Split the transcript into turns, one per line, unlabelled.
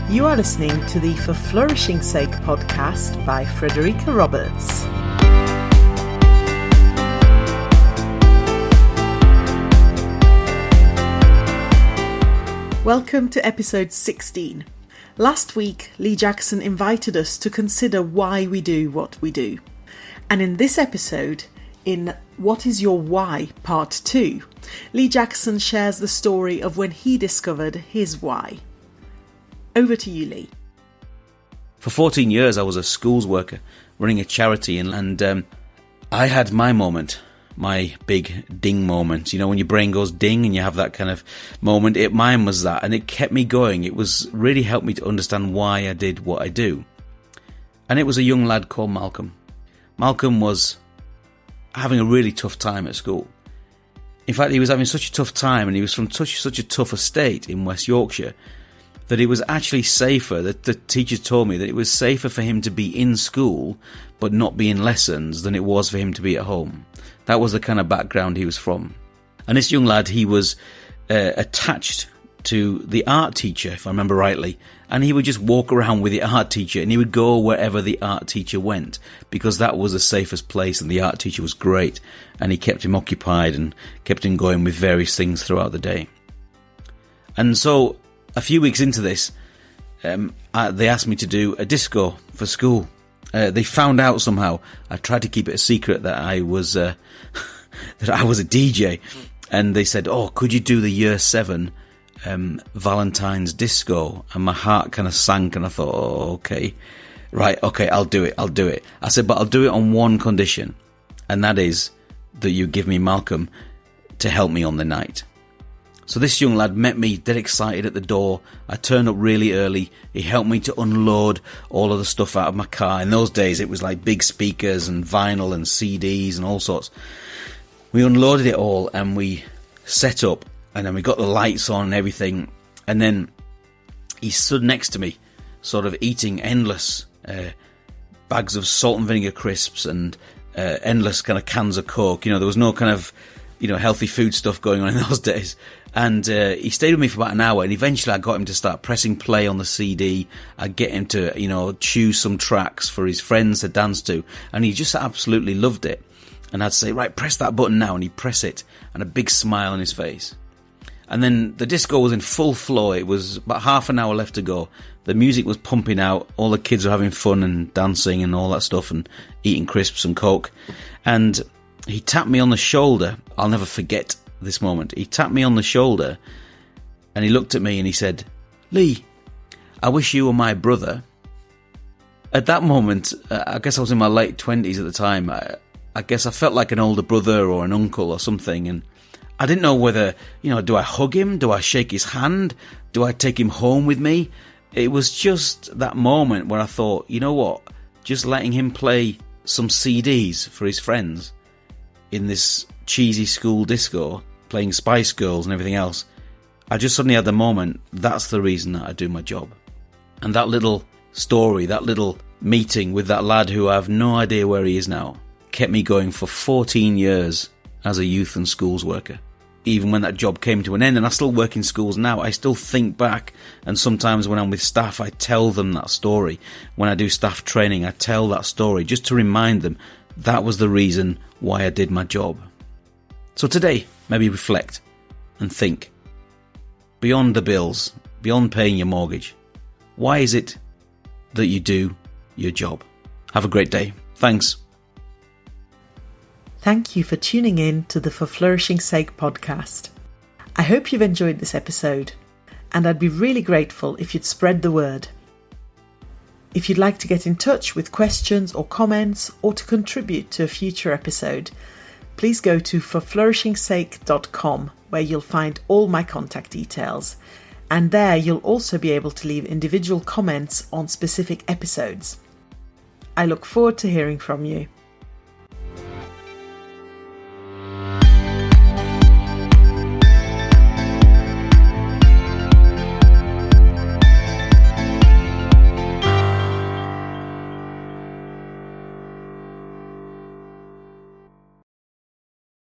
You are listening to the For Flourishing Sake podcast by Frederica Roberts. Welcome to episode 16. Last week, Lee Jackson invited us to consider why we do what we do. And in this episode, in What is Your Why? Part 2, Lee Jackson shares the story of when he discovered his why. Over to you, Lee.
For 14 years, I was a schools worker running a charity, and I had my moment, my big ding moment. You know, when your brain goes ding and you have that kind of moment. Mine was that, and it kept me going. It was really helped me to understand why I did what I do. And it was a young lad called Malcolm. Malcolm was having a really tough time at school. In fact, he was having such a tough time, and he was from such a tough estate in West Yorkshire, that it was actually safer, that the teachers told me that it was safer for him to be in school but not be in lessons than it was for him to be at home. That was the kind of background he was from. And this young lad, he was attached to the art teacher, if I remember rightly, and he would just walk around with the art teacher, and he would go wherever the art teacher went, because that was the safest place, and the art teacher was great, and he kept him occupied and kept him going with various things throughout the day. And so a few weeks into this, they asked me to do a disco for school. They found out somehow. I tried to keep it a secret that I was that I was a DJ, and they said, "Oh, could you do the Year 7 Valentine's disco?" And my heart kind of sank, and I thought, "Oh, okay, right, okay, I'll do it. I said, "But I'll do it on one condition, and that is that you give me Malcolm to help me on the night." So this young lad met me dead excited at the door. I turned up really early. He helped me to unload all of the stuff out of my car. In those days, it was like big speakers and vinyl and CDs and all sorts. We unloaded it all, and we set up, and then we got the lights on and everything. And then he stood next to me, sort of eating endless bags of salt and vinegar crisps and endless kind of cans of Coke. You know, there was no kind of, healthy food stuff going on in those days. And he stayed with me for about an hour, and eventually I got him to start pressing play on the CD. I'd get him to, choose some tracks for his friends to dance to, and he just absolutely loved it. And I'd say, "Right, press that button now," and he'd press it, and a big smile on his face. And then the disco was in full flow. It was about half an hour left to go. The music was pumping out. All the kids were having fun and dancing and all that stuff and eating crisps and Coke. And he tapped me on the shoulder. I'll never forget this moment. He tapped me on the shoulder, and he looked at me and he said, "Lee, I wish you were my brother." At that moment, I guess I was in my late 20s at the time. I guess I felt like an older brother or an uncle or something, and I didn't know whether, do I hug him? Do I shake his hand? Do I take him home with me? It was just that moment where I thought, you know what? Just letting him play some CDs for his friends in this cheesy school disco, playing Spice Girls and everything else, I just suddenly had the moment, that's the reason that I do my job. And that little story, that little meeting with that lad who I have no idea where he is now, kept me going for 14 years as a youth and schools worker. Even when that job came to an end, and I still work in schools now, I still think back, and sometimes when I'm with staff, I tell them that story. When I do staff training, I tell that story just to remind them that was the reason why I did my job. So today, maybe reflect and think. Beyond the bills, beyond paying your mortgage, why is it that you do your job? Have a great day. Thanks.
Thank you for tuning in to the For Flourishing Sake podcast. I hope you've enjoyed this episode, and I'd be really grateful if you'd spread the word. If you'd like to get in touch with questions or comments, or to contribute to a future episode, please go to forflourishingsake.com, where you'll find all my contact details. And there you'll also be able to leave individual comments on specific episodes. I look forward to hearing from you.